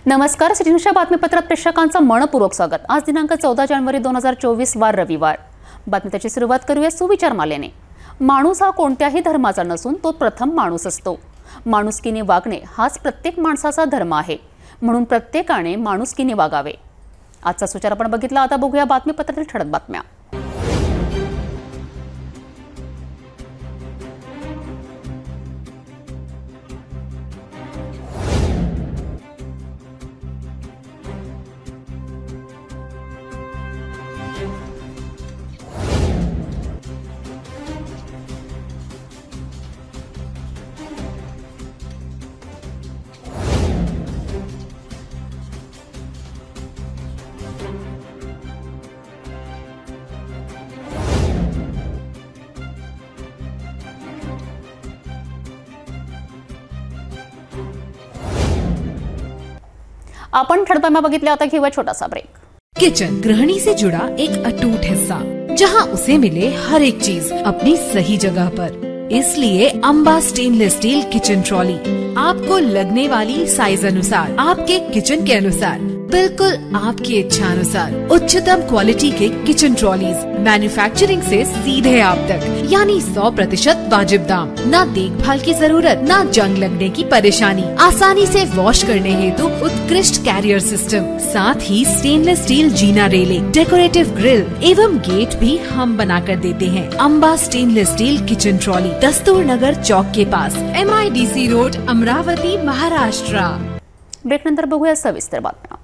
नमस्कार, सिटी न्यूजच्या बातमीपत्रात प्रेक्षकांचं मनपूर्वक स्वागत। आज दिनांक 14 जानेवारी 2024 वार रविवार। बातमीची सुरुवात करूया सुविचार मालेने। माणूस हा कोणत्याही धर्माचा नसून तो प्रथम माणूस असतो। माणुसकीने वागणे हाच प्रत्येक माणसाचा धर्म आहे, म्हणून प्रत्येकाने माणुसकीने वागावे। आजचा सुविचार आपण बघितला, आता बघूया बातमीपत्रातील ठळक बातम्या। आपण ठळक बातम्या बघितल्या, आता घेऊया छोटासा ब्रेक। किचन गृहिणी से जुड़ा एक अटूट हिस्सा, जहां उसे मिले हर एक चीज अपनी सही जगह पर। इसलिए Amba stainless steel kitchen trolley आपको लगने वाली साइज अनुसार, आपके किचन के अनुसार, बिल्कुल आपकी इच्छा अनुसार उच्चतम क्वालिटी के किचन ट्रॉलीज मैन्युफैक्चरिंग से सीधे आप तक, यानी 100% वाजिब दाम। न देखभाल की जरूरत, न जंग लगने की परेशानी, आसानी से वॉश करने हेतु उत्कृष्ट कैरियर सिस्टम, साथ ही स्टेनलेस स्टील जीना रेलिंग, डेकोरेटिव ग्रिल एवं गेट भी हम बना कर देते हैं। Amba stainless steel kitchen trolley, Dastur Nagar चौक के पास, MIDC road, Amravati, Maharashtra. Break नंतर बघूया सविस्तर बातम्या।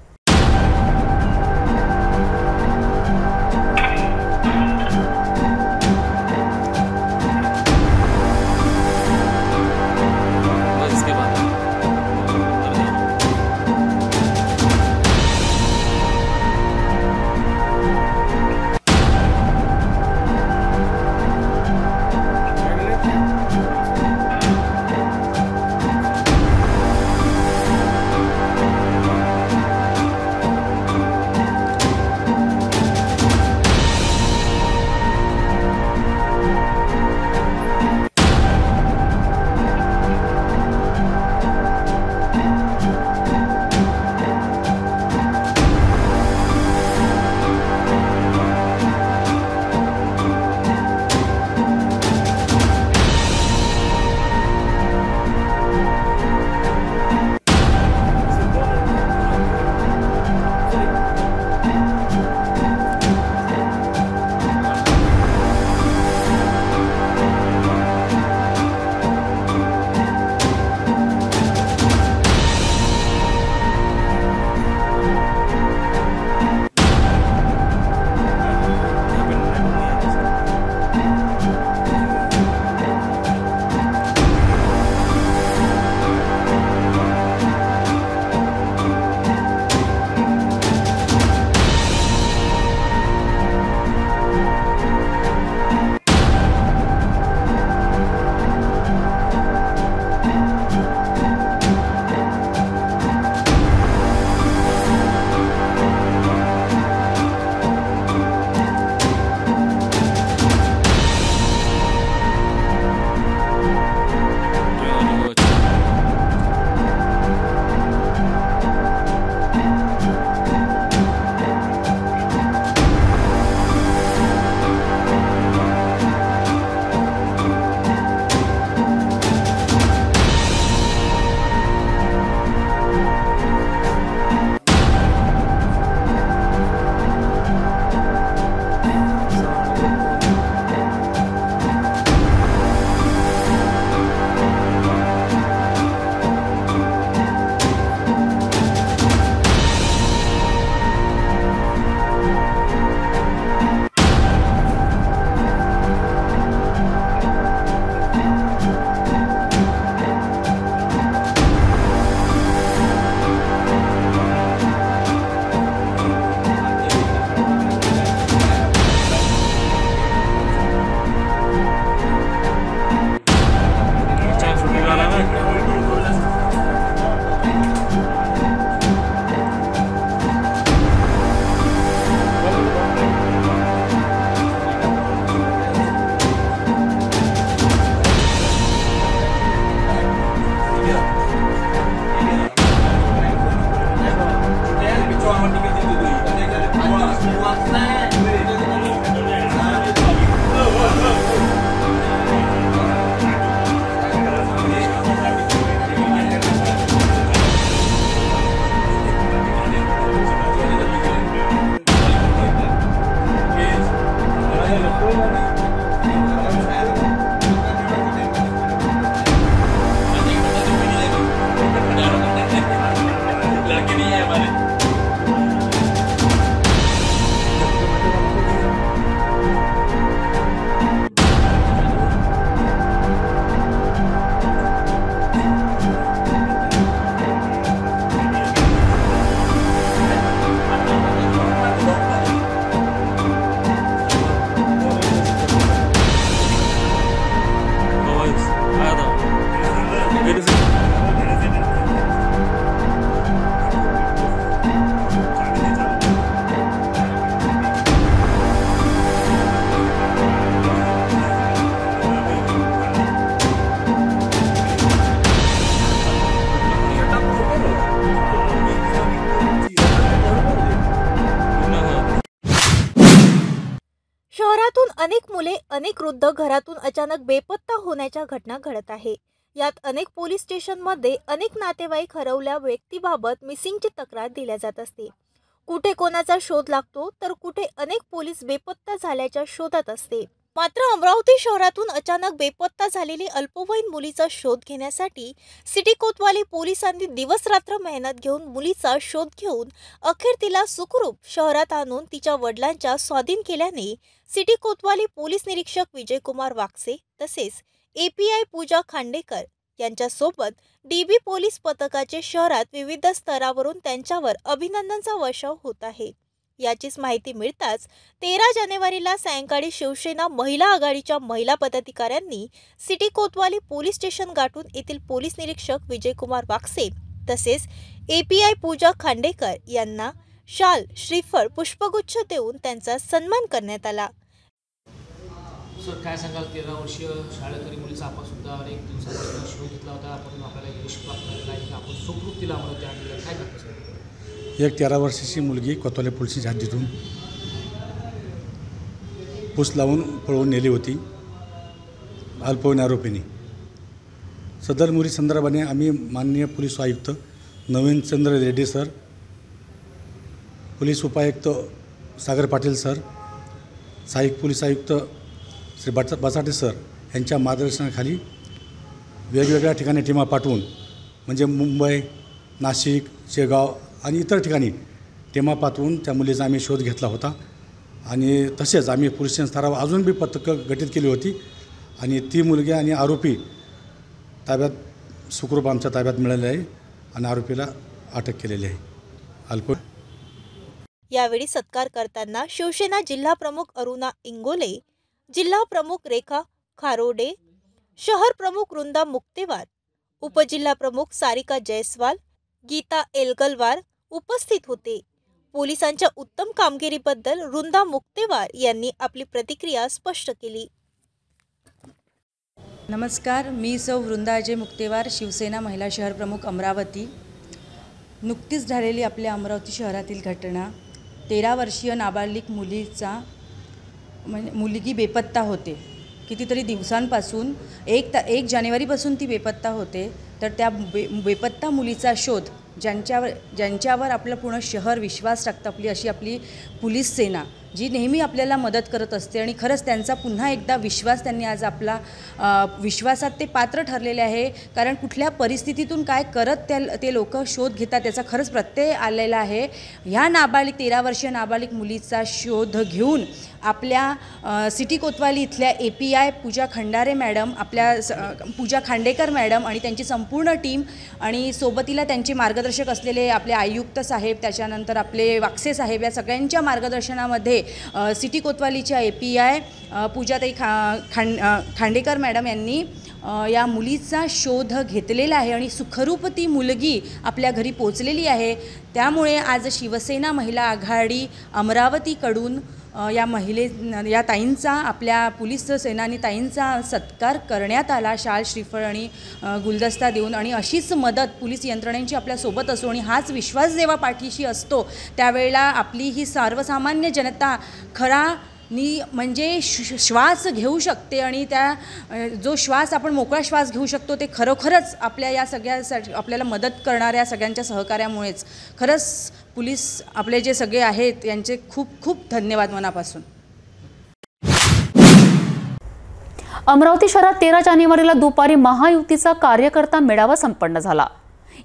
अनेक मुले, अनेक वृद्ध घरातून अचानक बेपत्ता होण्याच्या घटना घडत आहे। यात अनेक पोलीस स्टेशनमध्ये अनेक नातेवाईक हरवल्या व्यक्तीबाबत मिसिंगची तक्रार दिल्या जात असते। कुठे कोणाचा शोध लागतो तर कुठे अनेक पोलीस बेपत्ता झाल्याच्या शोधात असते। मात्र अमरावती शहरातून अचानक बेपत्ता झालेली अल्पवयीन मुलीचा शोध घेण्यासाठी सिटी कोतवाली पोलिसांनी दिवस रात्र मेहनत घेऊन मुलीचा शोध घेऊन अखेर तिला सुखरूप शहरात आणून तिच्या वडिलांच्या स्वाधीन केल्याने सिटी कोतवाली पोलीस निरीक्षक विजयकुमार वाकसे तसेच API पूजा खांडेकर यांच्यासोबत DB पोलीस पथकाचे शहरात विविध स्तरावरून त्यांच्यावर अभिनंदनचा वर्षाव होत आहे। याचीच माहिती मिळताच 13 जानेवारीला सायंकाळी शिवसेना महिला आघाडीच्या महिला पदाधिकाऱ्यांनी सिटी कोतवाली पोलीस स्टेशन गाठून येथील पोलीस निरीक्षक विजयकुमार वाकसे तसेच API पूजा खांडेकर यांना शाल, श्रीफळ, पुष्पगुच्छ देऊन त्यांचा सन्मान करण्यात आला। सर काय सांगाल 13 वर्षीय शाळकरी मुलीचा आपण सुद्धा अनेक दिवसांपासून शोध घेतला होता, आपण आपल्याला यश प्राप्त झालेलं आहे, आपण सुखरूप तिला अमरावती आणलं, काय करतो सर? एक 13 वर्षाची मुलगी कोतवाली पोलिसांच्या हद्दीतून पूस लावून पळवून नेली होती अल्पवयीन आरोपींनी। सदर मुली संदर्भाने आम्ही माननीय पोलीस आयुक्त नवीन चंद्र रेड्डी सर, पोलीस उपायुक्त सागर पाटील सर, सहाय्यक पोलीस आयुक्त श्री बसाटे सर यांच्या मार्गदर्शनाखाली वेगवेगळ्या ठिकाणी टीमा पाठवून म्हणजे मुंबई, नाशिक, शेगाव आणि इतर ठिकाणी टीमा पाठवून त्या मुलीचा आम्ही शोध घेतला होता। आणि तसेच आम्ही पोलीस स्टेशन स्तरावर अजून बी पथकं गठीत केली होती आणि ती मुलगी आणि आरोपी ताब्यात सुखरूप आमच्या ताब्यात मिळाले आहे आणि आरोपीला अटक केलेली आहे। यावेळी सत्कार करताना शिवसेना जिल्हा प्रमुख अरुणा इंगोले, जिल्हा प्रमुख रेखा खारोडे, शहर प्रमुख वृंदा मुक्तेवार, उपजिल्हा प्रमुख सारिका जयस्वाल, गीता एलगलवार उपस्थित होते। पोलिसांच्या उत्तम कामगिरीबद्दल वृंदा मुक्तेवार यांनी आपली प्रतिक्रिया स्पष्ट केली। नमस्कार, मी सौ वृंदा अजय मुक्तेवार, शिवसेना महिला शहर प्रमुख अमरावती। नुकतीच झालेली आपल्या अमरावती शहरातील घटना 13 वर्षीय नाबालिग मुलीचा मुलगी बेपत्ता होते। कितीतरी दिवसांपासून 1 जानेवारीपासून ती बेपत्ता होते। तर त्या बेपत्ता मुलीचा शोध ज्यांच्यावर आपलं पूर्ण शहर विश्वास टाकतं, आपली पोलीस सेना जी नेहमी आपल्याला मदत करत असते आणि खरंच त्यांचा पुन्हा एकदा विश्वास त्यांनी आज आपला विश्वासात ते पात्र ठरलेले आहे। कारण कुठल्या परिस्थितीतून काय करत ते लोक शोध घेतात त्याचा खरंच प्रत्यय आलेला आहे। ह्या 13 वर्षीय नाबालिग मुलीचा शोध घेऊन आपल्या सिटी कोतवाली इथल्या API पूजा खंडारे मॅडम, पूजा खांडेकर मॅडम आणि त्यांची संपूर्ण टीम आणि सोबतीला त्यांचे मार्गदर्शक असलेले आपले आयुक्त साहेब, त्याच्यानंतर आपले वाकसे साहेब, या सगळ्यांच्या मार्गदर्शनामध्ये सिटी कोतवालीच्या API पूजाताई खांडेकर मॅडम यांनी या मुलीचा शोध घेतलेला आहे आणि सुखरूप ती मुलगी आपल्या घरी पोचलेली आहे। त्यामुळे आज शिवसेना महिला आघाडी अमरावतीकडून या ताईंचा, आपल्या पोलीस सेनानी ताईंचा सत्कार करण्यात आला शाल, श्रीफळ आणि गुलदस्ता देऊन। आणि अशीच मदत पोलीस यंत्रणेची आपल्यासोबत असो आणि हाच विश्वास जेव्हा पाठीशी असतो त्यावेळेला आपली ही सर्वसामान्य जनता म्हणजे श्वास घेऊ शकते आणि जो श्वास आपण मोकळा श्वास घेऊ शकतो ते खरोखरच आपल्या या सगळ्या आपल्याला मदत करणाऱ्या सगळ्यांच्या सहकार्यामुळेच। खरंच पोलीस आपले जे सगळे आहेत यांचे खूप खूप धन्यवाद मनापासून। अमरावती शहरात 13 जानेवारीला दुपारी महायुतीचा कार्यकर्ता मेळावा संपन्न झाला।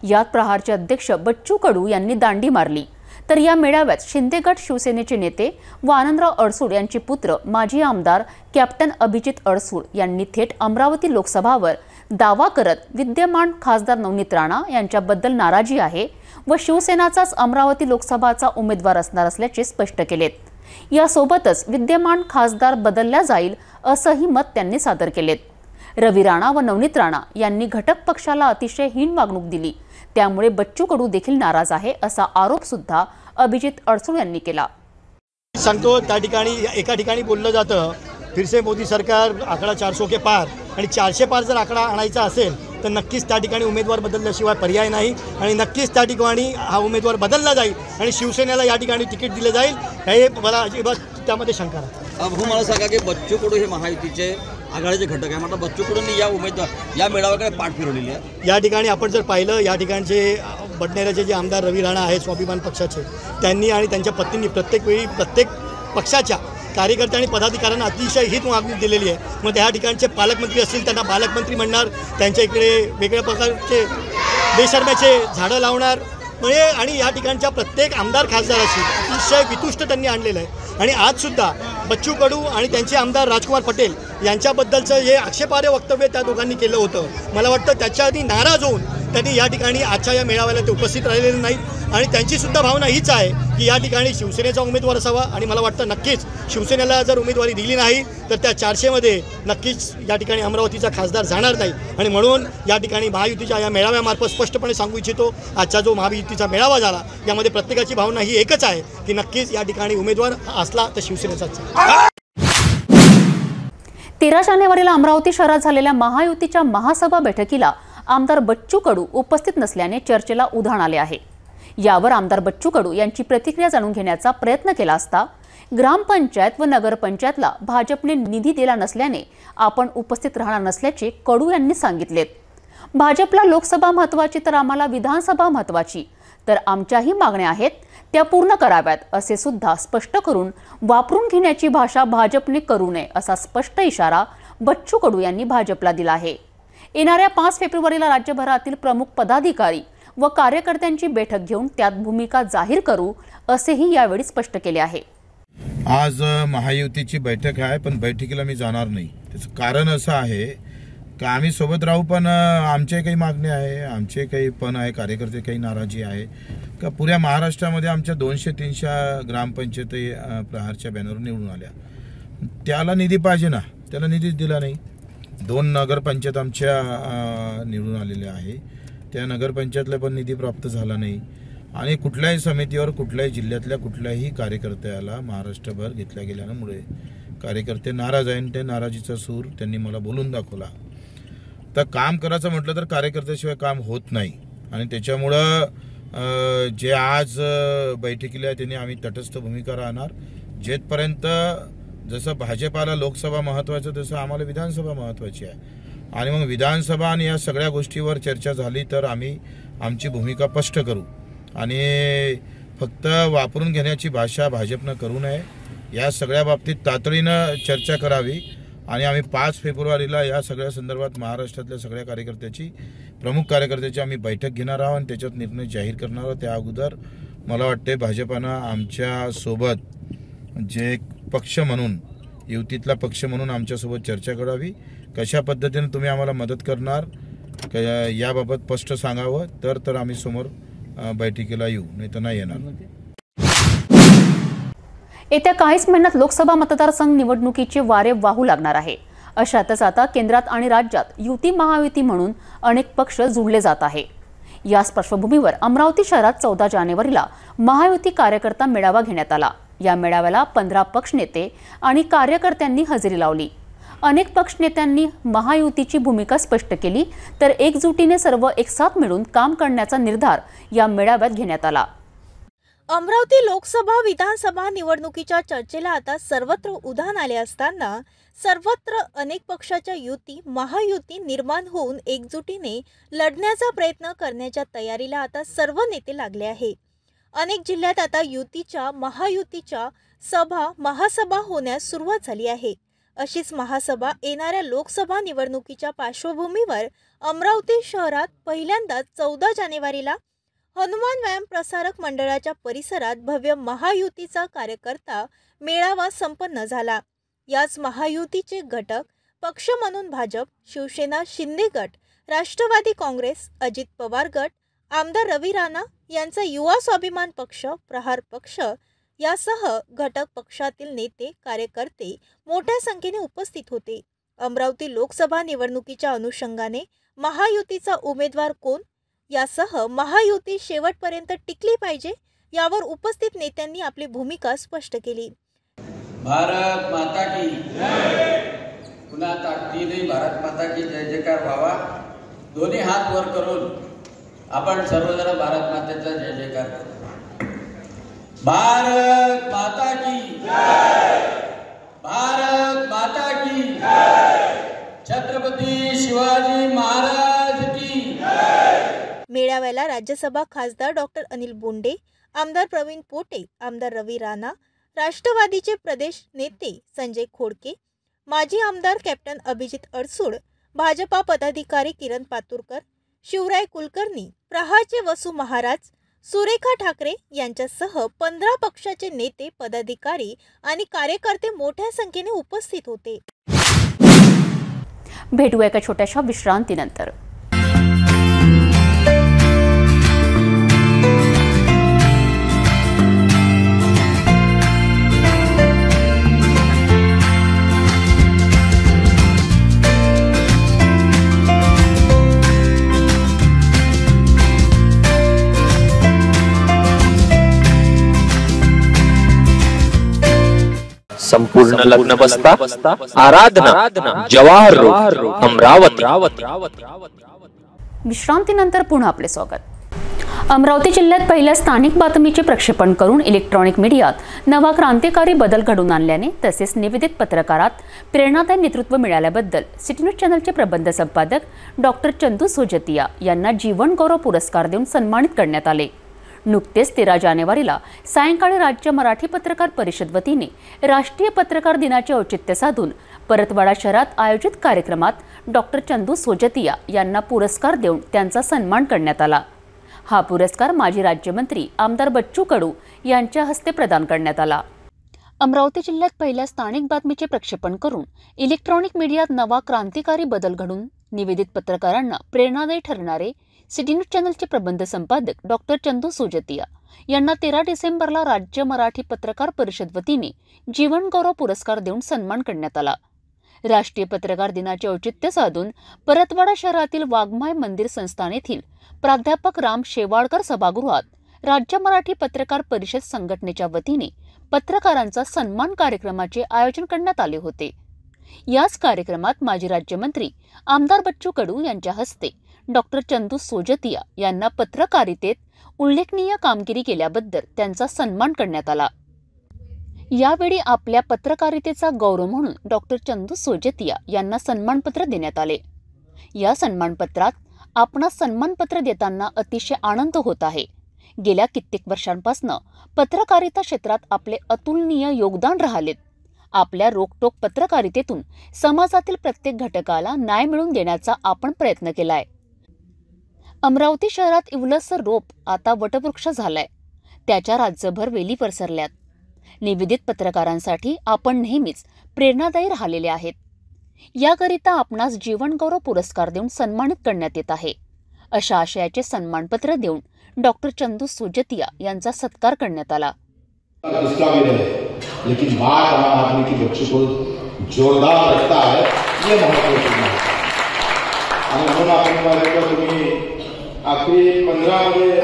यात प्रहारचे अध्यक्ष बच्चू कडू यांनी दांडी मारली। तर या मेळाव्यात शिंदे गट शिवसेनेचे नेते व आनंदराव अडसूळ यांचे पुत्र माजी आमदार कॅप्टन अभिजित अडसूळ यांनी थेट अमरावती लोकसभावर दावा करत विद्यमान खासदार नवनीत राणा यांच्याबद्दल नाराजी आहे व शिवसेनाचाच अमरावती लोकसभाचा उमेदवार असणार असल्याचे स्पष्ट केलेत। यासोबतच विद्यमान खासदार बदलला जाईल असंही मत त्यांनी सादर केलेत। रवी राणा व नवनीत राणा यांनी घटक पक्षाला अतिशय हीन वागणूक दिली, त्यामुळे बच्चू कडू देखील नाराज आहे असा आरोप सुद्धा अभिजित अडसूळ यांनी केला। सांगतो त्या ठिकाणी एका ठिकाणी बोललं जातं फिर से मोदी सरकार आकडा 400 के पार, आणि 400 पार जर आकडा आणायचा असेल तर नक्कीच त्या ठिकाणी उमेदवार बदलल्याशिवाय पर्याय नाही आणि नक्कीच त्या ठिकाणी हा उमेदवार बदलला जाईल आणि शिवसेनेला या ठिकाणी तिकीट दिले जाईल, हे मला अजिबात त्यामध्ये शंका नाही। अब हो मला सांगा की बच्चू कडू हे महायुतीचे आघाडीचे घटक आहे. मात्र बच्चू कडूंनी या मेळाव्याकडे पाठ फिरवलेली आहे. या ठिकाणी आपण जर पाहिलं, या ठिकाणचे बडनेराचे जे आमदार रवी राणा आहेत स्वाभिमान पक्षाचे, त्यांनी आणि त्यांच्या पत्नींनी प्रत्येक वेळी प्रत्येक पक्षाच्या कार्यकर्ते आणि पदाधिकाऱ्यांना अतिशय हित मागणी दिलेली आहे. मग त्या ठिकाणचे पालकमंत्री असतील त्यांना पालकमंत्री म्हणणार, त्यांच्या इकडे वेगळ्या प्रकारचे बेशर्म्याचे झाडं लावणार म्हणजे, आणि या ठिकाणच्या प्रत्येक आमदार खासदाराशी अतिशय वितुष्ट त्यांनी आणलेलं आहे. आणि आजसुद्धा बच्चू कडू आणि त्यांचे आमदार राजकुमार पटेल यांच्याबद्दलचं हे आक्षेपार्ह वक्तव्य त्या दोघांनी केलं होतं. मला वाटतं त्याच्या आधी नाराज होऊन त्यांनी या ठिकाणी आजच्या या मेळाव्याला ते उपस्थित राहिलेले नाहीत. आणि त्यांचीसुद्धा भावना हीच आहे की या ठिकाणी शिवसेनेचा उमेदवार असावा. आणि मला वाटतं नक्कीच शिवसेनेला जर उमेदवारी दिली नाही तर त्या 400मध्ये नक्कीच या ठिकाणी अमरावतीचा खासदार जाणार नाही. आणि म्हणून या ठिकाणी महायुतीच्या या मेळाव्यामार्फत स्पष्टपणे सांगू इच्छितो, आजचा जो महायुतीचा मेळावा झाला यामध्ये प्रत्येकाची भावना ही एकच आहे की नक्कीच या ठिकाणी उमेदवार असला तर शिवसेनेचाच. 13 जानेवारीला अमरावती शहरात झालेल्या महायुतीच्या महासभा बैठकीला आमदार बच्चू कडू उपस्थित नसल्याने चर्चेला उधाण आले आहे. यावर आमदार बच्चू कडू यांची प्रतिक्रिया जाणून घेण्याचा प्रयत्न केला असता ग्रामपंचायत व नगरपंचायतला भाजपने निधी दिला नसल्याने आपण उपस्थित राहणार नसल्याचे कडू यांनी सांगितलेत. भाजपला लोकसभा महत्त्वाची तर आम्हाला विधानसभा महत्त्वाची, तर आमच्याही मागण्या आहेत त्या पूर्ण कराव्यात असे सुद्धा स्पष्ट करून वापरून घेण्याची भाषा भाजपने करू नये असा स्पष्ट इशारा बच्चू कडू यांनी भाजपला दिला आहे. येणाऱ्या 5 फेब्रुवारीला राज्यभरातील प्रमुख पदाधिकारी व कार्यकर्त्यांची बैठक घेऊन त्यात भूमिका जाहीर करू असेही यावेळी स्पष्ट केले आहे. आज महायुतीची बैठक आहे, पण बैठकीला मी जाणार नाही. त्याचं कारण असं आहे की आम्ही सोबत राहू, पण आमचे काही मागणी आहे, आमचे काही पण आहे, कार्यकर्ते काही नाराजी आहे का पुऱ्या महाराष्ट्रामध्ये आमच्या 200-300 ग्रामपंचायती प्रहारच्या बॅनरवर निवडून आल्या. त्याला निधी पाहिजे ना, त्याला निधीच दिला नाही. 2 नगरपंचायत आमच्या निवडून आलेल्या आहे, त्या नगरपंचायतला पण निधी प्राप्त झाला नाही. आणि कुठल्याही समितीवर कुठल्याही जिल्ह्यातल्या कुठल्याही कार्यकर्त्याला महाराष्ट्रभर घेतल्या गेल्यामुळे कार्यकर्ते नाराज आहे. त्या नाराजीचा सूर त्यांनी मला बोलून दाखवला. तर काम करायचं म्हटलं तर कार्यकर्त्याशिवाय काम होत नाही. आणि त्याच्यामुळं जे आज बैठकीला त्यांनी आम्ही तटस्थ भूमिका राहणार. जेथपर्यंत जसं भाजपाला लोकसभा महत्त्वाचं तसं आम्हाला विधानसभा महत्त्वाची आहे. आणि मग विधानसभा आणि या सगळ्या गोष्टीवर चर्चा झाली तर आम्ही आमची भूमिका स्पष्ट करू. आणि फक्त वापरून घेण्याची भाषा भाजपनं करू नये. या सगळ्या बाबतीत तातडीनं चर्चा करावी. आणि आम्ही 5 फेब्रुवारीला या सगळ्या संदर्भात महाराष्ट्रातल्या सगळ्या कार्यकर्त्याची, प्रमुख कार्यकर्त्याची आम्ही बैठक घेणार आहोत आणि त्याच्यात निर्णय जाहीर करणार आहोत. त्या अगोदर मला वाटते भाजपानं आमच्यासोबत जे पक्ष म्हणून, युतीतला पक्ष म्हणून आमच्यासोबत चर्चा करावी. कशा पद्धतीने तुम्ही आम्हाला मदत करणार याबाबत स्पष्ट सांगावं, तर आम्ही समोर बैठकीला येऊ, नाही तर नाही येणार. येत्या काहीच महिन्यात लोकसभा मतदारसंघ निवडणुकीचे वारे वाहू लागणार आहे. अशातच आता केंद्रात आणि राज्यात युती महायुती म्हणून अनेक पक्ष जुळले जात आहे. याच पार्श्वभूमीवर अमरावती शहरात 14 जानेवारीला महायुती कार्यकर्ता मेळावा घेण्यात आला. या मेळाव्याला 15 पक्षनेते आणि कार्यकर्त्यांनी हजेरी लावली. अनेक पक्षनेत्यांनी महायुतीची भूमिका स्पष्ट केली, तर एकजुटीने सर्व एकसाथ मिळून काम करण्याचा निर्धार या मेळाव्यात घेण्यात आला. अमरावती लोकसभा विधानसभा निवडणुकीच्या चर्चेला आता सर्वत्र उधाण आले असताना सर्वत्र अनेक पक्षाच्या युती महायुती निर्माण होऊन एकजुटीने लढण्याचा प्रयत्न करण्याच्या तयारीला आता सर्व नेते लागले आहे. अनेक जिल्ह्यात आता युतीच्या महायुतीच्या सभा महासभा होण्यास सुरुवात झाली आहे. अशीच महासभा येणाऱ्या लोकसभा निवडणुकीच्या पार्श्वभूमीवर अमरावती शहरात पहिल्यांदाच 14 जानेवारीला हनुमान व्यायाम प्रसारक मंडळाच्या परिसरात भव्य महायुतीचा कार्यकर्ता मेळावा संपन्न झाला. याच महायुतीचे घटक पक्ष म्हणून भाजप, शिवसेना शिंदे गट, राष्ट्रवादी काँग्रेस, अजित पवार गट, आमदार रवी राणा यांचा युवा स्वाभिमान पक्ष, प्रहार पक्ष यासह घटक पक्षातील नेते कार्यकर्ते मोठ्या संख्येने उपस्थित होते. अमरावती लोकसभा निवडणुकीच्या अनुषंगाने महायुतीचा उमेदवार कोण यासह महायुती शेवटपर्यंत टिकली पाहिजे यावर उपस्थित नेत्यांनी आपली भूमिका स्पष्ट केली. भारत माता की जय. पुन्हा ताकदीने भारत माता की जय जयकार व्हावा. दोन्ही हात वर करून आपण सर्वजण भारत मातेचा जय जयकार करू. भारत माता की जय. छत्रपती शिवाजी महाराज की. मेळाव्याला राज्यसभा खासदार डॉक्टर अनिल बोंडे, आमदार प्रवीण पोटे, आमदार रवी राणा, राष्ट्रवादीचे प्रदेश नेते संजय खोडके, माजी आमदार कॅप्टन अभिजित अडसूड, भाजपा पदाधिकारी किरण पातुरकर, शिवराय कुलकर्णी, प्रहारचे वसू महाराज, सुरेखा ठाकरे यांच्यासह 15 पक्षाचे नेते, पदाधिकारी आणि कार्यकर्ते मोठ्या संख्येने उपस्थित होते. भेटूया एका छोट्याशा विश्रांतीनंतर. संपूर्ण लग्न बसता आराधना जवाहर रोड अमरावती. विश्रांतीनंतर पुन्हा आपले स्वागत. अमरावती जिल्ह्यात पहिल्या स्थानिक बातमीचे प्रक्षेपण करून इलेक्ट्रॉनिक मीडियात नवा क्रांतिकारी बदल घडवून आणल्याने तसेच निवेदित पत्रकारात प्रेरणादायी नेतृत्व मिळाल्याबद्दल सिटी न्यूज चॅनलचे प्रबंध संपादक डॉक्टर चंदू सोजतिया यांना जीवन गौरव पुरस्कार देऊन सन्मानित करण्यात आले. नुकतेच 13 जानेवारीला सायंकाळी राज्य मराठी पत्रकार परिषद वतीने राष्ट्रीय पत्रकार दिनाचे औचित्य साधून परतवाडा शहरात आयोजित कार्यक्रमात डॉक्टर चंदू सोजतिया यांना पुरस्कार देऊन त्यांचा सन्मान करण्यात आला. हा पुरस्कार माजी राज्यमंत्री आमदार बच्चू कडू यांच्या हस्ते प्रदान करण्यात आला. अमरावती जिल्ह्यात पहिल्या स्थानिक बातमीचे प्रक्षेपण करून इलेक्ट्रॉनिक मीडियात नवा क्रांतिकारी बदल घडवून निवेदित पत्रकारांना प्रेरणादायी ठरणारे सिटी न्यूज चॅनलचे प्रबंध संपादक डॉक्टर चंदू सोजतिया यांना 13 डिसेंबरला राज्य मराठी पत्रकार परिषद वतीने जीवन गौरव पुरस्कार देऊन सन्मान करण्यात आला. राष्ट्रीय पत्रकार दिनाचे औचित्य साधून परतवाडा शहरातील वाघमाय मंदिर संस्थान येथील प्राध्यापक राम शेवाळकर सभागृहात राज्य मराठी पत्रकार परिषद संघटनेच्या वतीने पत्रकारांचा सन्मान कार्यक्रमाचे आयोजन करण्यात आले होते. याच कार्यक्रमात माजी राज्यमंत्री आमदार बच्चू कडू यांच्या हस्ते डॉक्टर चंदू सोजतिया यांना पत्रकारितेत उल्लेखनीय कामगिरी केल्याबद्दल त्यांचा सन्मान करण्यात आला. यावेळी आपल्या पत्रकारितेचा गौरव म्हणून डॉक्टर चंदू सोजतिया यांना सन्मानपत्र देण्यात आले. या सन्मानपत्रात आपणास सन्मानपत्र देताना अतिशय आनंद होत आहे. गेल्या कित्येक वर्षांपासून पत्रकारिता क्षेत्रात आपले अतुलनीय योगदान राहिलेत. आपल्या रोखठोक पत्रकारितेतून समाजातील प्रत्येक घटकाला न्याय मिळवून देण्याचा आपण प्रयत्न केलाय. अमरावती शहरात इवलसर रोप आता वटवृक्ष झालाय. त्याच्या राज्यभर वेली पसरल्यात. निवेदित पत्रकारांसाठी आपण नेहमीच प्रेरणादायी राहिलेले आहेत. याकरिता आपणास जीवन गौरव पुरस्कार देऊन सन्मानित करण्यात येत आहे. अशा आशयाचे सन्मानपत्र देऊन डॉक्टर चंदू सोजतिया यांचा सत्कार करण्यात आला. लेकिन बात आदमी की बच्चों को जोरदार रखता है, ये महत्वपूर्ण है. आणि म्हणून आपण तुम्ही आखरी 15 मध्ये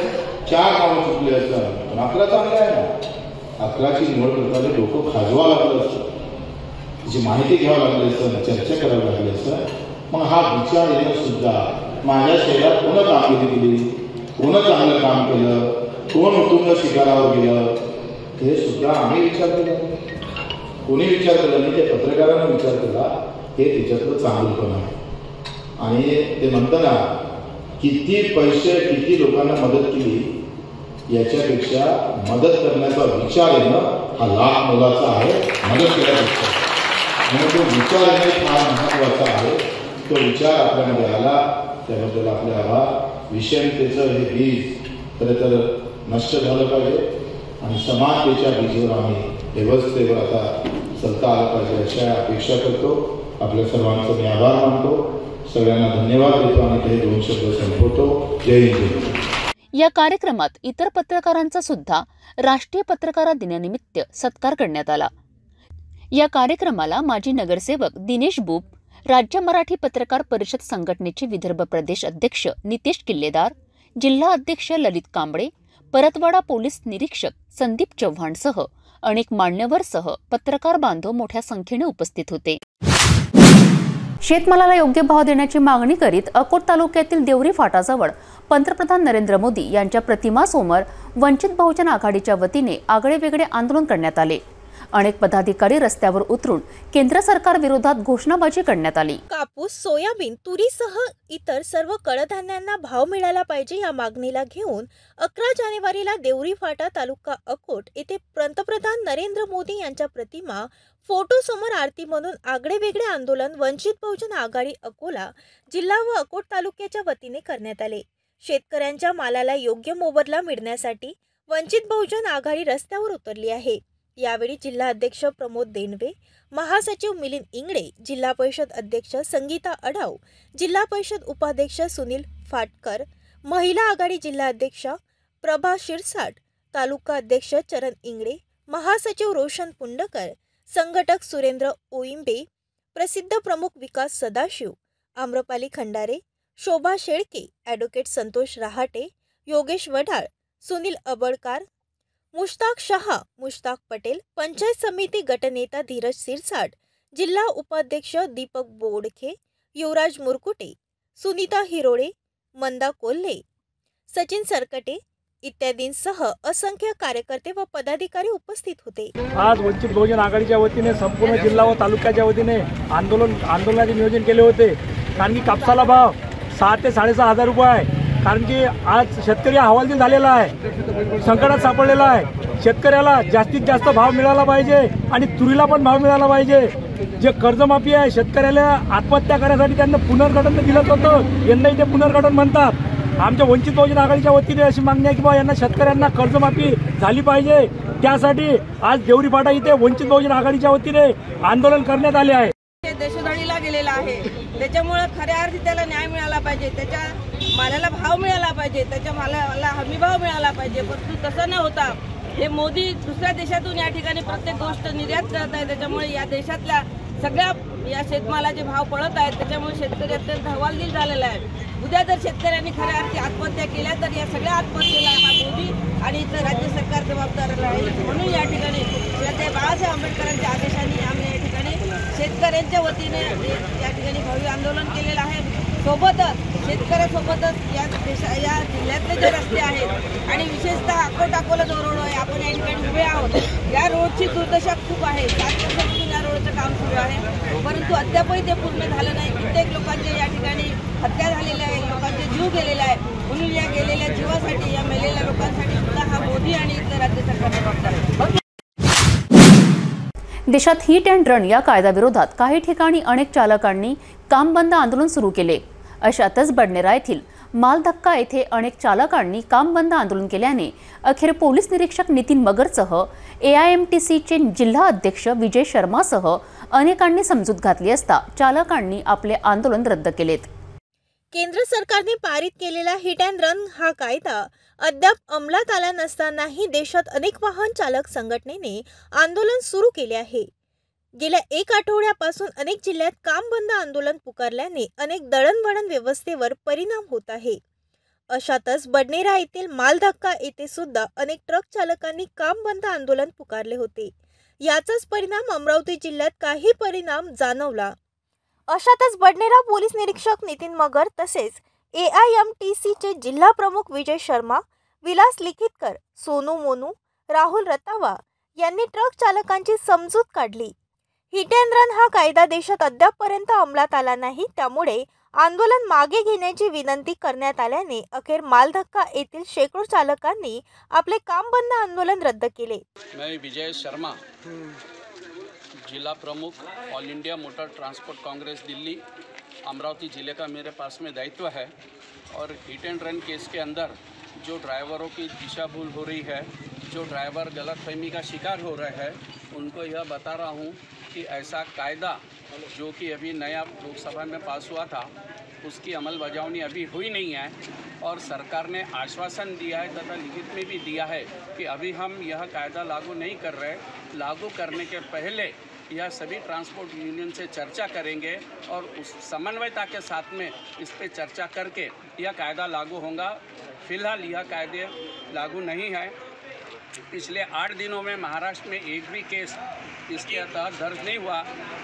4 कामं चुकले असतात, पण 11 चांगले आहे ना. 11ची निवड करताना डोकं खाजवा लागलं असतं, त्याची माहिती घ्यावं लागली असतं, चर्चा करावी लागली असतं. मग हा विचार येणं सुद्धा माझ्या शहरात कोण कामगिरी केली, कोण चांगलं काम केलं, कोण उत्तुंग शिखरावर गेलं, हे सुद्धा आम्ही विचार केला. कोणी विचार केला नाही, ते पत्रकारांना विचार केला. हे त्याच्यातलं चांगलंपण आहे. आणि ते म्हणताना किती पैसे किती लोकांना मदत केली याच्यापेक्षा मदत करण्याचा विचार येणं हा लाख मोलाचा आहे. मदत केल्यापेक्षा म्हणून तो विचार येणे फार महत्त्वाचा आहे. तो विचार आपल्यामध्ये आला, त्याबद्दल आपले आभार. विषमतेचं हे बीज खरं तर नष्ट झालं पाहिजे आणि समानतेच्या बीजवर आम्ही व्यवस्थेवर आता चलता आलं पाहिजे अशा अपेक्षा करतो. आपल्या सर्वांचा मी आभार मानतो. सगळ्यांना धन्यवाद देतो आणि ते 2 शब्द संपवतो. जय हिंद. या कार्यक्रमात इतर पत्रकारांचा सुद्धा राष्ट्रीय पत्रकार दिनानिमित्त सत्कार करण्यात आला. या कार्यक्रमाला माजी नगरसेवक दिनेश बुब, राज्य मराठी पत्रकार परिषद संघटनेचे विदर्भ प्रदेश अध्यक्ष नितेश किल्लेदार, जिल्हा अध्यक्ष ललित कांबळे, परतवाडा पोलीस निरीक्षक संदीप चव्हाणसह अनेक मान्यवरसह पत्रकार बांधव मोठ्या संख्येने उपस्थित होते. शेतमालाला योग्य भाव देण्याची मागणी करीत अकोट तालुक्यातील देवरी फाटाजवळ पंतप्रधान नरेंद्र मोदी यांच्या प्रतिमासमोर वंचित बहुजन आघाडीच्या वतीने आगळेवेगळे आंदोलन करण्यात आले. अनेक पदाधिकारी रस्त्यावर उतरून केंद्र सरकार विरोधात घोषणाबाजी करण्यात आली। कापूस, सोयाबीन, तुरीसह इतर सर्व कडधान्यांना भाव मिळाला पाहिजे या मागणीला घेऊन 11 जानेवारीला देवरी फाटा तालुका अकोट येथे पंतप्रधान नरेंद्र मोदी यांच्या प्रतिमा फोटो समोर आरती म्हणून आगळेवेगळे आंदोलन वंचित बहुजन आघाडी अकोला जिल्हा व अकोट तालुक्याच्या वतीने करण्यात आले। शेतकऱ्यांच्या मालाला योग्य मोबदला मिळण्यासाठी वंचित बहुजन आघाडी रस्त्यावर उतरली आहे। यावेळी जिल्हा अध्यक्ष प्रमोद देनवे, महासचिव मिलिंद इंगळे, जिल्हा परिषद अध्यक्ष संगीता अडाव, जिल्हा परिषद उपाध्यक्ष सुनील फाटकर, महिला आघाडी जिल्हा अध्यक्ष प्रभा शिरसाट, तालुका अध्यक्ष चरण इंगळे, महासचिव रोशन पुंडकर, संघटक सुरेंद्र ओइंबे, प्रसिद्ध प्रमुख विकास सदाशिव, आम्रपाली खंडारे, शोभा शेळके, ॲडव्होकेट संतोष रहाटे, योगेश वडाळ, सुनील अबडकार, मुश्ताक शहा, मुश्ताक पटेल, पंचायत समिती गटनेता धीरज सिरसाट, जिल्हा उपाध्यक्ष दीपक बोडखे, युवराज मुरकुटे, सुनीता हिरोळे, मंदा कोल्हे, सचिन सरकटे इत्यादींसह असंख्य कार्यकर्ते व पदाधिकारी उपस्थित होते। आज वंचित बहुजन आघाडीच्या वतीने संपूर्ण जिल्हा व तालुक्याच्या वतीने आंदोलनाचे नियोजन केले होते। कारण की कापसाला भाव 6 ते 6.5 रुपये आहे। कारण की आज शेतकरी हवालदिल झालेला आहे, संकटात सापडलेला आहे। शेतकऱ्याला जास्तीत जास्त भाव मिळाला पाहिजे आणि तुरीला पण भाव मिळाला पाहिजे। जे कर्जमाफी आहे, शेतकऱ्याला आत्महत्या करण्यासाठी त्यांना पुनर्गठन दिलं होतं, यंदा इथे पुनर्गठन म्हणतात। आमच्या वंचित बहुजन आघाडीच्या वतीने अशी मागणी आहे की बा यांना शेतकऱ्यांना कर्जमाफी झाली पाहिजे। त्यासाठी आज देवरी फाटा इथे वंचित बहुजन आघाडीच्या वतीने आंदोलन करण्यात आले आहे। देशोधडीला गेलेला आहे, त्याच्यामुळे खऱ्या अर्थी त्याला न्याय मिळाला पाहिजे, त्याच्या मालाला भाव मिळाला पाहिजे, त्याच्या मालाला हमी भाव मिळाला पाहिजे। परंतु तसं न होता हे मोदी दुसऱ्या देशातून या ठिकाणी प्रत्येक गोष्ट निर्यात करत आहे। त्याच्यामुळे या देशातल्या सगळ्या या शेतमालाचे भाव पडत आहेत, त्याच्यामुळे शेतकरी अत्यंत हवालदिल झालेला आहे। उद्या जर शेतकऱ्यांनी खऱ्या अर्थी आत्महत्या केल्या तर या सगळ्या आत्महत्येला हा मोदी आणि इतर राज्य सरकार जबाबदार राहील। म्हणून या ठिकाणी बाळासाहेब आंबेडकरांच्या आदेशाने आम्ही या ठिकाणी शेतकऱ्यांच्या वतीने या ठिकाणी भव्य आंदोलन केलेलं आहे। सोबतच शेतकऱ्यासोबतच या जिल्ह्यातले जे रस्ते आहेत आणि विशेषतः अकोला जो रोड आहे, आपण या ठिकाणी उभे आहोत। या रोडची दुर्दशा खूप आहे, 7 वर्षापासून या रोडचं काम सुरू आहे, परंतु अद्यापही ते पूर्ण झालं नाही। कित्येक लोकांचे या ठिकाणी हत्या झालेल्या आहे, लोकांचे जीव गेलेला आहे। म्हणून या गेलेल्या जीवासाठी, या मेलेल्या लोकांसाठी सुद्धा हा मोदी आणि इतर राज्य सरकार जबाबदार आहे। देशात हिट अँड रन या कायद्याविरोधात काही ठिकाणी अनेक चालकांनी काम बंद आंदोलन सुरू केले। अशातच बडनेरा येथील मालधक्का येथे अनेक चालकांनी काम बंद आंदोलन केल्याने अखेर पोलीस निरीक्षक नितीन मगरसह AIMTCचे जिल्हा अध्यक्ष विजय शर्मासह अनेकांनी समजूत घातली असता चालकांनी आपले आंदोलन रद्द केलेत। केंद्र सरकारने पारित केलेला हिट अँड रन हा कायदा अद्याप अंमलात आला नसतानाही देशात अनेक वाहन चालक संघटनेने आंदोलन सुरू केले आहे। गेल्या 1 आठवड्यापासून अनेक जिल्ह्यात काम बंद आंदोलन पुकारल्याने अनेक दळणवळण व्यवस्थेवर परिणाम होत आहे। अशातच बडनेरा येथील मालधक्का येथे सुद्धा अनेक ट्रक चालकांनी काम बंद आंदोलन पुकारले होते। याचाच परिणाम अमरावती जिल्ह्यात काही परिणाम जाणवला। अशातच बडनेरा पोलीस निरीक्षक नितीन मगर तसेच AIMTCचे जिल्हा प्रमुख विजय शर्मा, विलास लिखितकर, सोनू मोनू, राहुल रतावा यांनी ट्रक चालकांची समजूत काढली। हिट अँड रन हा कायदा देशात अद्यापपर्यंत अंमलात आला नाही, त्यामुळे आंदोलन मागे घेण्याची विनंती करण्यात आल्याने अखेर मालधक्का येथील शेकडो चालकांनी आपले काम बंद आंदोलन रद्द केले। मैं विजय शर्मा, जिला प्रमुख all India motor transport Congress Delhi, Amravati जिले का मेरे पास में दायित्व है। और हिट एंड रन केस के अंदर जो ड्राइवरों की दिशा भूल हो रही है, जो ड्राइवर गलतफहमी का शिकार हो रहे हैं, उनको यह बता रहा हूं कि ऐसा कायदा जो कि अभी नया लोकसभा में पास हुआ था, उसकी अमलबजावनी अभी हुई नहीं है। और सरकार ने आश्वासन दिया है तथा लिखित में भी दिया है कि अभी हम यह कायदा लागू नहीं कर रहे। लागू करने के पहले यह सभी ट्रांसपोर्ट यूनियन से चर्चा करेंगे और उस समन्वयता के साथ में इस पे चर्चा करके यह कायदा लागू होगा। फिलहाल यह कायदे लागू नहीं है। पिछले 8 दिनों में महाराष्ट्र में एक भी केस इसके तहत दर्ज नहीं हुआ।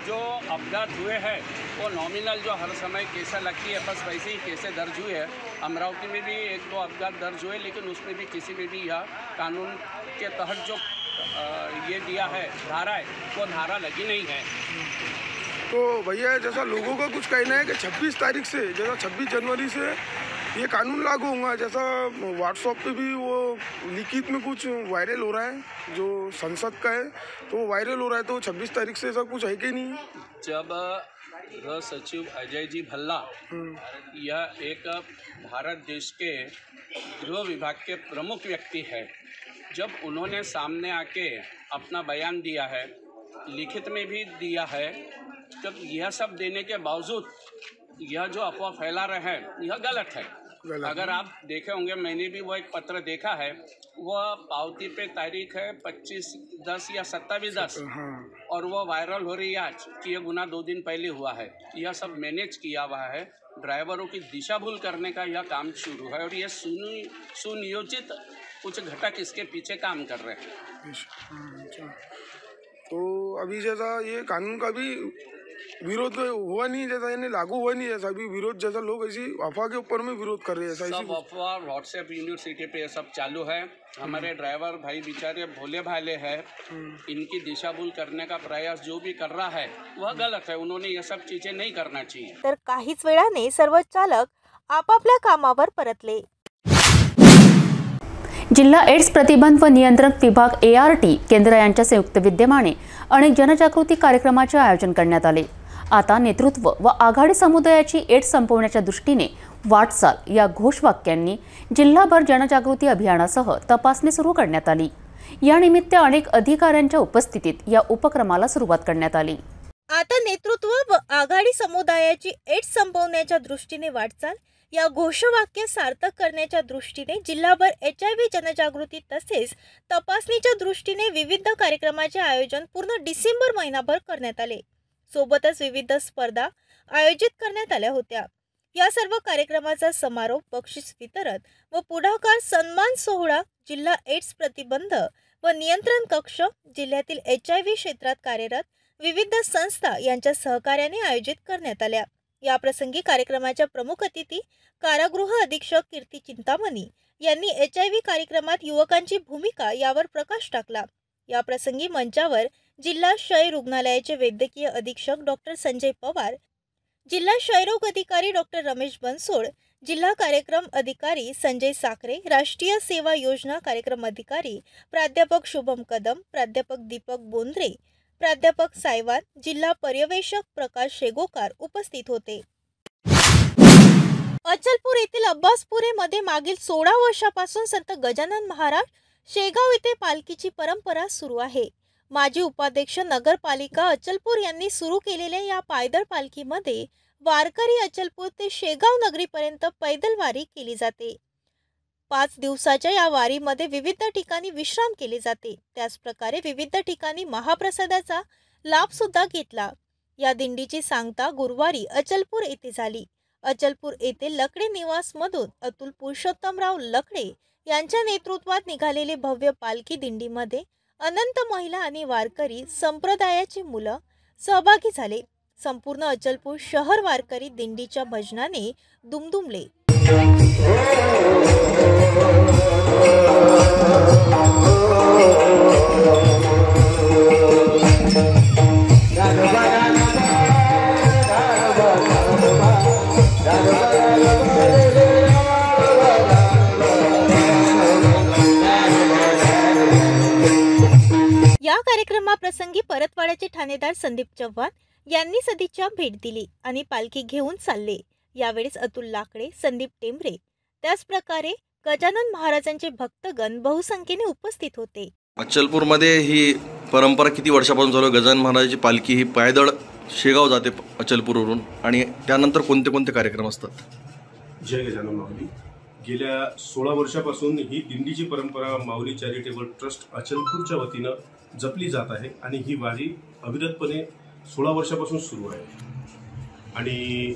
जो अपघात हुए हैं वो नॉमिनल, जो हर समय केसें लगती है बस वैसे ही केसें दर्ज हुए हैं। अमरावती में भी 1-2 अपघात दर्ज हुए, लेकिन उसमें भी किसी में भी यह कानून के तहत जो ये दिया है धारा है, वो धारा लगी नहीं है। तो भैया जैसा लोगों का कुछ कहना है कि 26 तारीख से, जैसा 26 जनवरी से ये कानून लागू होगा, जैसा व्हाट्सएप पे भी वो लिखित में कुछ वायरल हो रहा है जो संसद का है, तो वो वायरल हो रहा है, तो 26 तारीख से ऐसा कुछ है कि नहीं? जब गृह सचिव अजय जी भल्ला, यह एक भारत देश के गृह विभाग के प्रमुख व्यक्ति है, जब उन्होंने सामने आके अपना बयान दिया है, लिखित में भी दिया है, तब यह सब देने के बावजूद यह जो अफवाह फैला रहे हैं यह गलत है। अगर आप देखे होंगे, मैंने भी वो एक पत्र देखा है, वह पावती पे तारीख है 25/10 या 27/10 और वो वायरल हो रही है आज कि यह गुना 2 दिन पहले हुआ है। यह सब मैनेज किया हुआ है, ड्राइवरों की दिशा भूल करने का यह काम शुरू है और यह सुनियोजित कुछ घटक इसके पीछे काम कर रहे हैं। तो अभी जैसा ये कानून का भी विरोध हुआ नहीं, जैसा यानी लागू हुआ नहीं, जैसा अभी विरोध जैसा लोग ऐसी अफवाह के ऊपर में विरोध कर रहे हैं, सब अफवाह व्हाट्सएप यूनिवर्सिटी पे सब चालू है। हमारे ड्राइवर भाई बेचारे भोले भाले हैं, इनकी दिशा भूल करने का प्रयास जो भी कर रहा है वह गलत है, उन्होंने ये सब चीजें नहीं करना चाहिए। तर काहीच वेळाने सर्व चालक आपापल्या कामावर परतले। जिल्हा एड्स प्रतिबंध व नियंत्रण विभाग ART केंद्र यांच्या संयुक्त विद्यमाने अनेक जनजागृती कार्यक्रमाचे आयोजन करण्यात आले। आता नेतृत्व व आघाडी समुदायाची एड्स संपवण्याच्या दृष्टीने वाटचाल या घोषवाक्यांनी जिल्हाभर जनजागृती अभियानासह तपासणी सुरू करण्यात आली। या निमित्त अनेक अधिकाऱ्यांच्या उपस्थितीत या उपक्रमाला सुरुवात करण्यात आली। आता नेतृत्व व आघाडी समुदायाची एड्स संपवण्याच्या दृष्टीने वाटचाल या घोषवाक्य सार्थक करण्याच्या दृष्टीने जिल्हाभर HIV जनजागृती तसेच तपासणीच्या दृष्टीने विविध कार्यक्रमाचे आयोजन पूर्ण डिसेंबर महिनाभर करण्यात आले। सोबतच विविध स्पर्धा आयोजित करण्यात आल्या होत्या। या सर्व कार्यक्रमाचा समारोप, बक्षीस वितरण व पुढाकार सन्मान सोहळा जिल्हा एड्स प्रतिबंध व नियंत्रण कक्ष, जिल्ह्यातील HIV क्षेत्रात कार्यरत विविध संस्था यांच्या सहकार्याने आयोजित करण्यात आल्या। या प्रसंगी कार्यक्रमाच्या प्रमुख अतिथी कारागृह अधीक्षक कीर्ती चिंतामणी यांनी HIV कार्यक्रमात युवकांची भूमिका यावर प्रकाश टाकला। या प्रसंगी मंचावर जिल्हा क्षय रुग्णालयाचे वैद्यकीय अधीक्षक डॉक्टर संजय पवार, जिल्हा क्षयरोग अधिकारी डॉक्टर रमेश बनसोड, जिल्हा कार्यक्रम अधिकारी संजय साखरे, राष्ट्रीय सेवा योजना कार्यक्रम अधिकारी प्राध्यापक शुभम कदम, प्राध्यापक दीपक बोंद्रे, प्राध्यापक सायवान, जिल्हा पर्यवेक्षक प्रकाश शेगोकार उपस्थित होते। अचलपूर येथील अब्बासपुरे मध्ये मागील 16 वर्षापासून संत गजानन महाराज शेगाव येथे पालखीची परंपरा सुरू आहे। माजी उपाध्यक्ष नगरपालिका अचलपूर यांनी सुरू केलेल्या या पायदळ पालखीमध्ये वारकरी अचलपूर ते शेगाव नगरीपर्यंत पैदल वारी केली जाते। 5 दिवसाच्या या वारीमध्ये विविध ठिकाणी विश्राम केले जाते। त्याच प्रकारे विविध ठिकाणी महाप्रसादाचा लाभ सुद्धा घेतला। या दिंडीची सांगता गुरुवारी अचलपूर येथे झाली। अचलपूर येथे लकडे निवास मधून अतुल पुरुषोत्तमराव लकडे यांच्या नेतृत्वात निघालेले भव्य पालखी दिंडीमध्ये अनंत महिला आणि वारकरी संप्रदायाची मुलं सहभागी झाले। संपूर्ण अचलपूर शहर वारकरी दिंडीच्या भजनाने दुमदुमले। या कार्यक्रमाप्रसंगी परतवाड्याचे ठाणेदार संदीप चव्हाण यांनी सदिच्छा भेट दिली आणि पालखी घेऊन चालले। यावेळेस अतुल लाकडे, संदीप टेंबरे, त्याच प्रकारे गजानन महाराजांचे भक्तगण बहुसंख्येने उपस्थित होते। अचलपूरमध्ये ही परंपरा किती वर्षापासून चालू आहे? गजानन महाराजांची पालखी ही पायदळ शेगाव जाते अचलपूरवरून, आणि त्यानंतर कोणते कोणते कार्यक्रम असतात? जय गजानन माऊली। गेल्या 16 वर्षापासून ही दिंडीची परंपरा माऊली चॅरिटेबल ट्रस्ट अचलपूरच्या वतीनं जपली जात आहे आणि ही वारी अविरतपणे 16 वर्षापासून सुरू आहे। आणि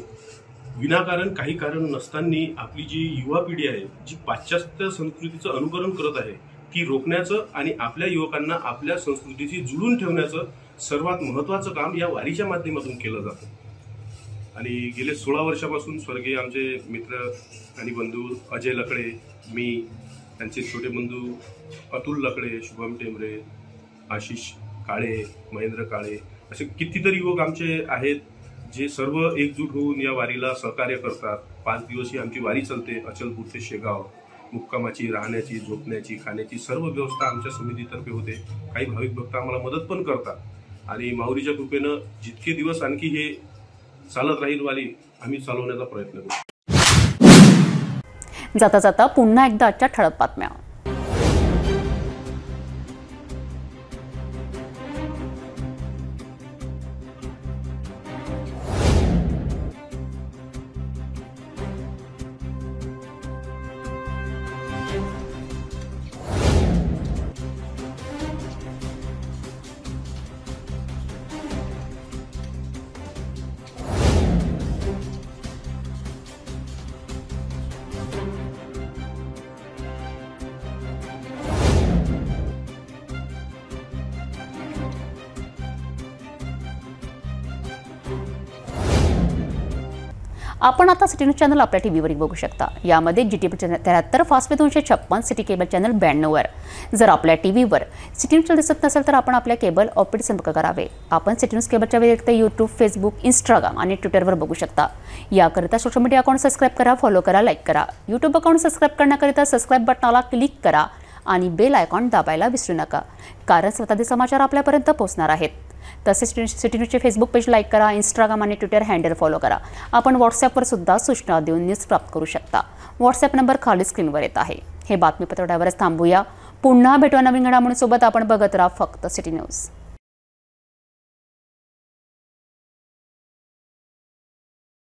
विनाकारण काही कारण नसताना आपली जी युवा पिढी आहे, जी पाश्चात्य संस्कृतीचं अनुकरण करत आहे, ती रोखण्याचं आणि आपल्या युवकांना आपल्या संस्कृतीशी जुळून ठेवण्याचं सर्वात महत्त्वाचं काम या वारीच्या माध्यमातून केलं जातं। आणि गेले 16 वर्षापासून स्वर्गीय आमचे मित्र आणि बंधू अजय लकडे, मी, त्यांचे छोटे बंधू अतुल लकडे, शुभम टेंबरे, आशिष काळे, महेंद्र काळे असे कितीतरी युवक आमचे आहेत जे सर्व एकजूट होऊन या वारीला सहकार्य करतात. 5 दिवस ही आमची वारी चालते. अचलपूर ते शेगाव. मुक्कामाची, राहण्याची, झोपण्याची, खाण्याची सर्व व्यवस्था आमच्या समितीतर्फे होते. काही भाविक भक्त आम्हाला मदत पण करतात आणि माऊलीच्या कृपेनं जितके दिवस आणखी हे चालत राहील वारी आम्ही चालवण्याचा प्रयत्न करू. जाता जाता पुन्हा एकदा आजच्या ठळक बातम्या. आपण आता सिटी न्यूज चॅनल आपल्या टीव्हीवर बघू शकता. यामध्ये GTP 73 fast 256, city cable channel 92वर. जर आपल्या टीव्हीवर सिटी न्यूज चॅनल दिसत नसेल तर आपण आपल्या केबल ऑपरेटर संपर्क करावे. आपण सिटी न्यूज केबलच्या व्यतिरिक्त यूट्यूब, फेसबुक, इंस्टाग्राम आणि ट्विटरवर बघू शकता. याकरिता सोशल मीडिया अकाउंट सबस्क्राईब करा, फॉलो करा, लाईक करा. यूट्यूब अकाउंट सबस्क्राईब करण्याकरिता सबस्क्राईब बटनाला क्लिक करा आणि बेल आयकॉन दाबायला विसरू नका, कारण स्वतःचे समाचार आपल्यापर्यंत पोहोचणार आहेत. तसेच सिटी न्यूजचे फेसबुक पेज लाईक करा, इंस्टाग्राम आणि ट्विटर हँडल फॉलो करा. आपण व्हॉट्सॲपवर सुद्धा सूचना देऊन न्यूज प्राप्त करू शकता. व्हॉट्सॲप नंबर खाली स्क्रीनवर येत आहे. हे बातमीपत्र त्यावरच थांबूया. पुन्हा भेटूया नवीन घडामोडींसोबत. आपण बघत राहा फक्त सिटी न्यूज.